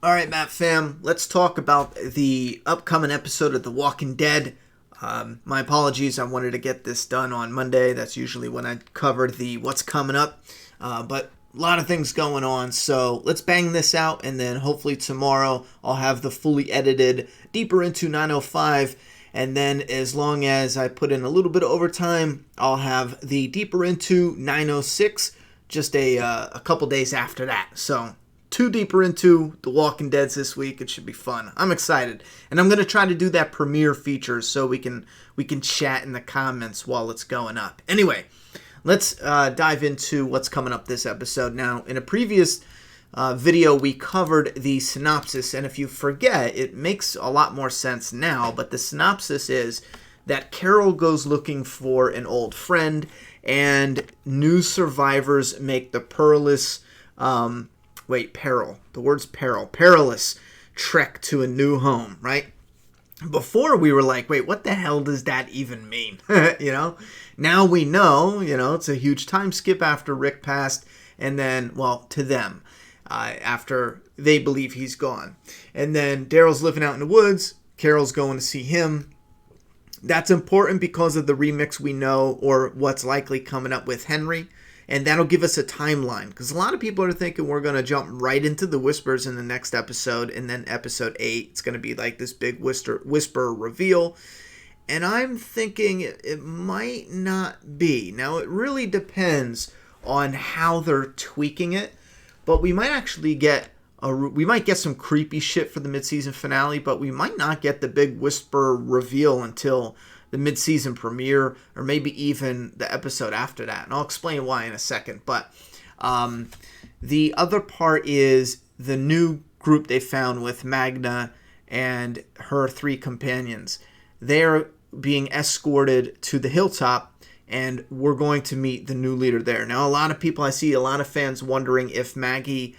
All right, Matt fam, let's talk about the upcoming episode of The Walking Dead. My apologies, I wanted to get this done on Monday. That's usually when I cover the what's coming up. But a lot of things going on, so let's bang this out, and then hopefully tomorrow I'll have the fully edited Deeper Into 905. And then as long as I put in a little bit of overtime, I'll have the Deeper Into 906 just a couple days after that. So two Deeper Into The Walking Dead's this week. It should be fun. I'm excited. And I'm going to try to do that premiere feature so we can chat in the comments while it's going up. Anyway, let's dive into what's coming up this episode. Now, in a previous video, we covered the synopsis, and if you forget, it makes a lot more sense now, but the synopsis is that Carol goes looking for an old friend, and new survivors make the perilous perilous trek to a new home, right? Before we were like, wait, what the hell does that even mean? Now we know, it's a huge time skip after Rick passed, and then, well, to them, after they believe he's gone. And then Daryl's living out in the woods, Carol's going to see him. That's important because of the remix we know, or what's likely coming up with Henry. And that'll give us a timeline, because a lot of people are thinking we're going to jump right into the Whispers in the next episode, and then episode 8, it's going to be like this big whisper reveal. And I'm thinking it might not be. Now, it really depends on how they're tweaking it, but we might actually get some creepy shit for the mid-season finale, but we might not get the big whisper reveal until the mid-season premiere, or maybe even the episode after that. And I'll explain why in a second. But the other part is the new group they found with Magna and her 3 companions. They're being escorted to the hilltop, and we're going to meet the new leader there. Now, I see a lot of fans wondering if Maggie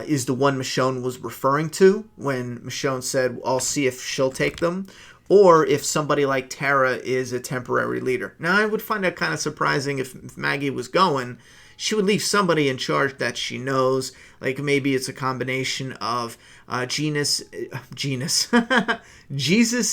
is the one Michonne was referring to when Michonne said, I'll see if she'll take them, or if somebody like Tara is a temporary leader. Now, I would find that kind of surprising if Maggie was going. She would leave somebody in charge that she knows. Like maybe it's a combination of Jesus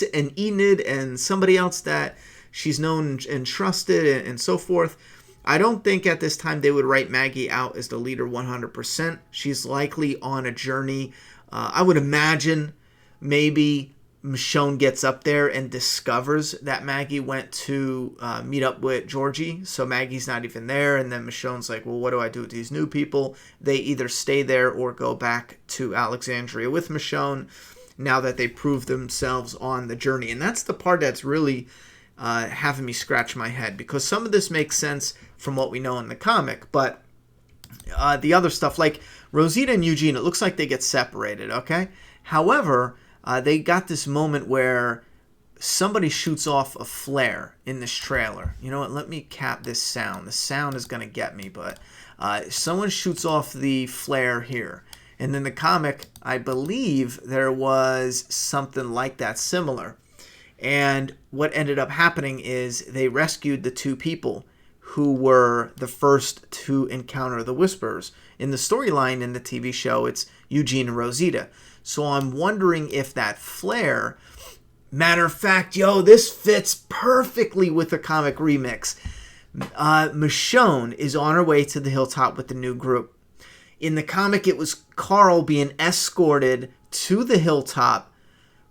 and Enid and somebody else that she's known and trusted and so forth. I don't think at this time they would write Maggie out as the leader 100%. She's likely on a journey. I would imagine maybe Michonne gets up there and discovers that Maggie went to meet up with Georgie, so Maggie's not even there, and then Michonne's like, well, what do I do with these new people? They either stay there or go back to Alexandria with Michonne now that they proved themselves on the journey. And that's the part that's really having me scratch my head, because some of this makes sense from what we know in the comic, but the other stuff, like Rosita and Eugene, it looks like they get separated, okay? However, they got this moment where somebody shoots off a flare in this trailer. You know what? Let me cap this sound. The sound is going to get me, but someone shoots off the flare here. And in the comic, I believe there was something like that, similar. And what ended up happening is they rescued the 2 people who were the first to encounter the Whispers. In the storyline in the TV show, it's Eugene and Rosita. So I'm wondering if that flare, matter of fact, this fits perfectly with the comic remix. Michonne is on her way to the hilltop with the new group. In the comic, it was Carl being escorted to the hilltop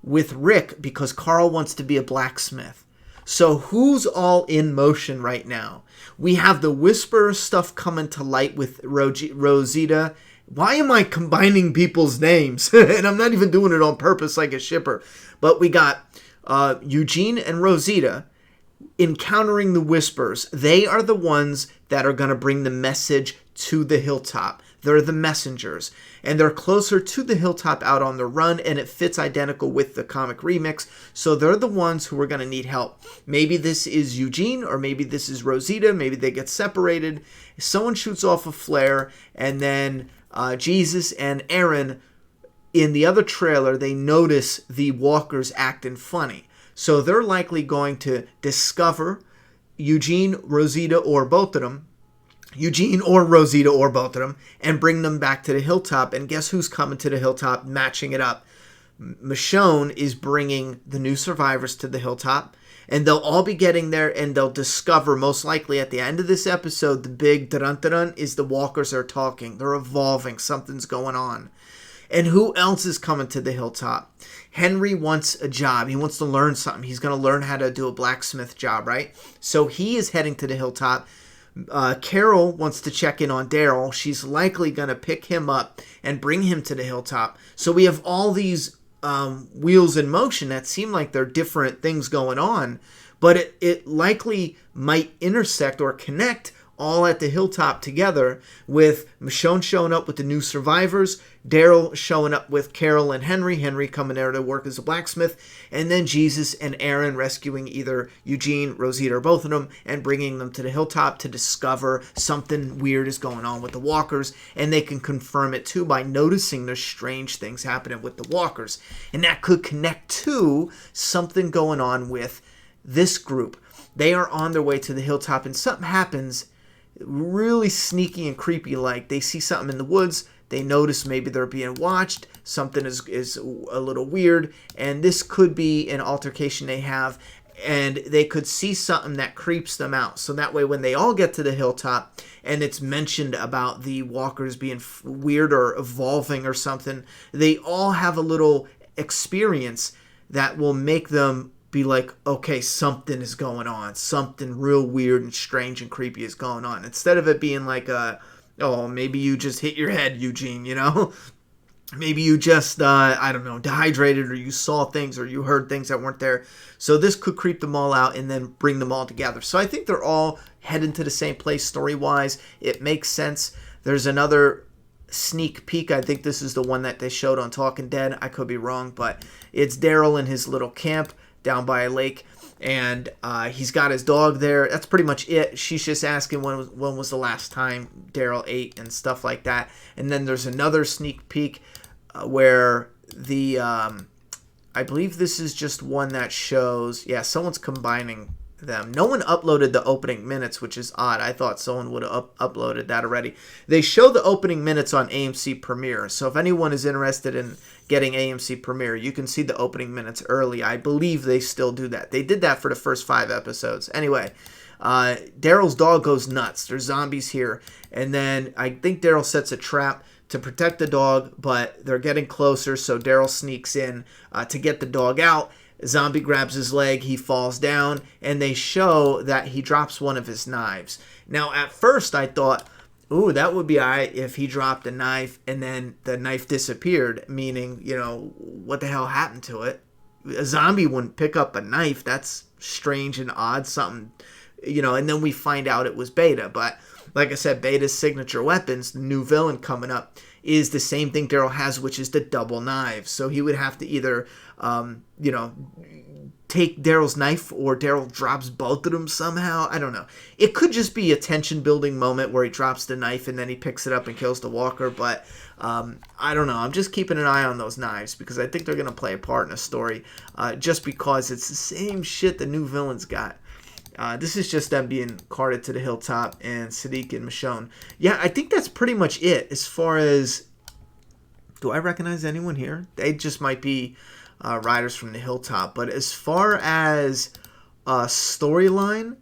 with Rick because Carl wants to be a blacksmith. So who's all in motion right now? We have the Whisper stuff coming to light with Rosita. Why am I combining people's names? And I'm not even doing it on purpose like a shipper. But we got Eugene and Rosita encountering the Whispers. They are the ones that are going to bring the message to the hilltop. They're the messengers. And they're closer to the hilltop out on the run, and it fits identical with the comic remix. So they're the ones who are going to need help. Maybe this is Eugene, or maybe this is Rosita. Maybe they get separated. Someone shoots off a flare, and then Jesus and Aaron, in the other trailer, they notice the walkers acting funny. So they're likely going to discover Eugene, Rosita, or both of them, Eugene or Rosita or both of them, and bring them back to the hilltop. And guess who's coming to the hilltop, matching it up? Michonne is bringing the new survivors to the hilltop, and they'll all be getting there, and they'll discover, most likely at the end of this episode, the big dun-dun-dun is the walkers are talking. They're evolving. Something's going on. And who else is coming to the hilltop? Henry wants a job. He wants to learn something. He's going to learn how to do a blacksmith job, right? So he is heading to the hilltop. Carol wants to check in on Daryl. She's likely going to pick him up and bring him to the hilltop. So we have all these wheels in motion that seem like they're different things going on, but it likely might intersect or connect all at the hilltop together, with Michonne showing up with the new survivors, Daryl showing up with Carol and Henry coming there to work as a blacksmith, and then Jesus and Aaron rescuing either Eugene, Rosita, or both of them, and bringing them to the hilltop to discover something weird is going on with the walkers, and they can confirm it too by noticing there's strange things happening with the walkers. And that could connect to something going on with this group. They are on their way to the hilltop, and something happens really sneaky and creepy. Like, they see something in the woods, they notice maybe they're being watched, something is a little weird, and this could be an altercation they have, and they could see something that creeps them out. So that way, when they all get to the hilltop and it's mentioned about the walkers being weird or evolving or something, they all have a little experience that will make them be like, okay, something is going on. Something real weird and strange and creepy is going on. Instead of it being like, oh, maybe you just hit your head, Eugene, you know? Maybe you just, I don't know, dehydrated, or you saw things, or you heard things that weren't there. So this could creep them all out and then bring them all together. So I think they're all heading to the same place story-wise. It makes sense. There's another sneak peek. I think this is the one that they showed on Talking Dead. I could be wrong, but it's Daryl in his little camp down by a lake, and he's got his dog there. That's pretty much it. She's just asking when was the last time Daryl ate and stuff like that. And then there's another sneak peek where the I believe this is just one that shows, yeah, someone's combining them. No one uploaded the opening minutes, which is odd. I thought someone would have uploaded that already. They show the opening minutes on AMC Premiere, so if anyone is interested in getting AMC Premiere, you can see the opening minutes early. I believe they still do that. They did that for the first 5 episodes. Anyway, Daryl's dog goes nuts. There's zombies here, and then I think Daryl sets a trap to protect the dog, but they're getting closer, so Daryl sneaks in to get the dog out. Zombie grabs his leg, he falls down, and they show that he drops one of his knives. Now, at first, I thought, ooh, that would be all right if he dropped a knife and then the knife disappeared, meaning, you know, what the hell happened to it? A zombie wouldn't pick up a knife. That's strange and odd, something, you know, and then we find out it was Beta. But like I said, Beta's signature weapons, the new villain coming up, is the same thing Daryl has, which is the double knives. So he would have to either, you know, take Daryl's knife, or Daryl drops both of them somehow. I don't know. It could just be a tension-building moment where he drops the knife and then he picks it up and kills the walker. But I don't know. I'm just keeping an eye on those knives because I think they're going to play a part in the story, just because it's the same shit the new villain's got. This is just them being carted to the hilltop, and Sadiq and Michonne. Yeah, I think that's pretty much it as far as... Do I recognize anyone here? They just might be riders from the hilltop. But as far as storyline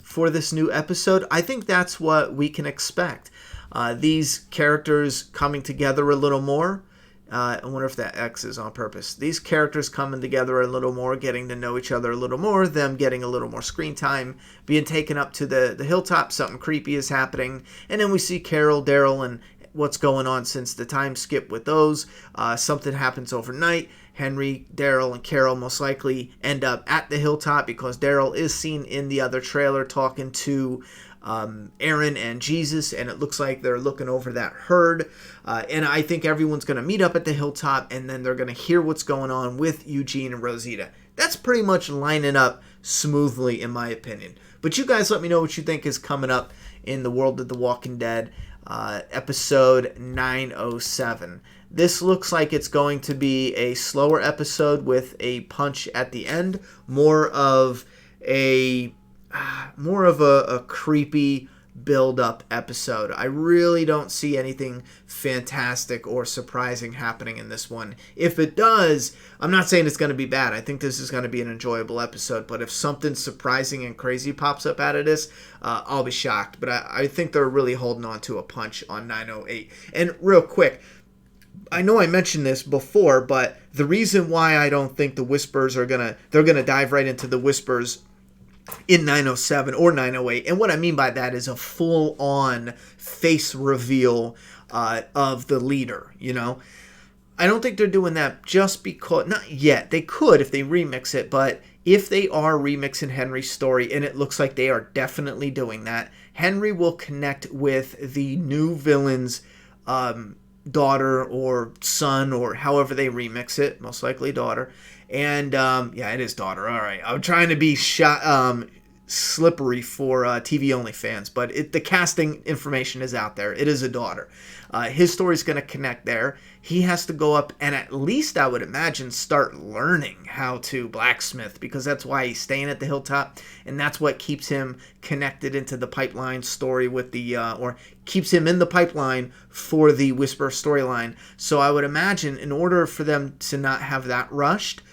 for this new episode, I think that's what we can expect. These characters coming together a little more. I wonder if that X is on purpose. These characters coming together a little more, getting to know each other a little more, them getting a little more screen time, being taken up to the hilltop, something creepy is happening, and then we see Carol, Daryl, and what's going on since the time skip with those. Something happens overnight. Henry, Daryl, and Carol most likely end up at the hilltop because Daryl is seen in the other trailer talking to Aaron and Jesus, and it looks like they're looking over that herd, and I think everyone's going to meet up at the hilltop, and then they're going to hear what's going on with Eugene and Rosita. That's pretty much lining up smoothly in my opinion. But you guys let me know what you think is coming up in the world of The Walking Dead, episode 907. This looks like it's going to be a slower episode with a punch at the end, more of a creepy build-up episode. I really don't see anything fantastic or surprising happening in this one. If it does, I'm not saying it's going to be bad. I think this is going to be an enjoyable episode, but if something surprising and crazy pops up out of this, I'll be shocked. But I think they're really holding on to a punch on 908. And real quick, I know I mentioned this before, but the reason why I don't think the Whispers they're gonna dive right into the Whispers in 907 or 908, and what I mean by that is a full-on face reveal of the leader. I don't think they're doing that just because, not yet. They could if they remix it, but if they are remixing Henry's story, and it looks like they are definitely doing that, Henry will connect with the new villain's daughter or son, or however they remix it, most likely daughter. And yeah, it is daughter. All right, I'm trying to be slippery for TV only fans, but the casting information is out there. It is a daughter. His story's going to connect there. He has to go up and, at least I would imagine, start learning how to blacksmith, because that's why he's staying at the hilltop, and that's what keeps him connected into the pipeline story with the or keeps him in the pipeline for the Whisper storyline. So I would imagine, in order for them to not have that rushed,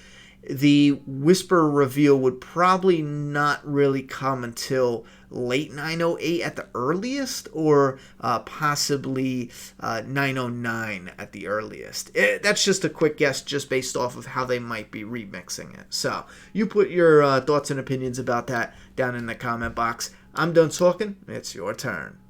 the Whisper reveal would probably not really come until late 908 at the earliest, or possibly 909 at the earliest. That's just a quick guess, just based off of how they might be remixing it. So you put your thoughts and opinions about that down in the comment box. I'm done talking. It's your turn.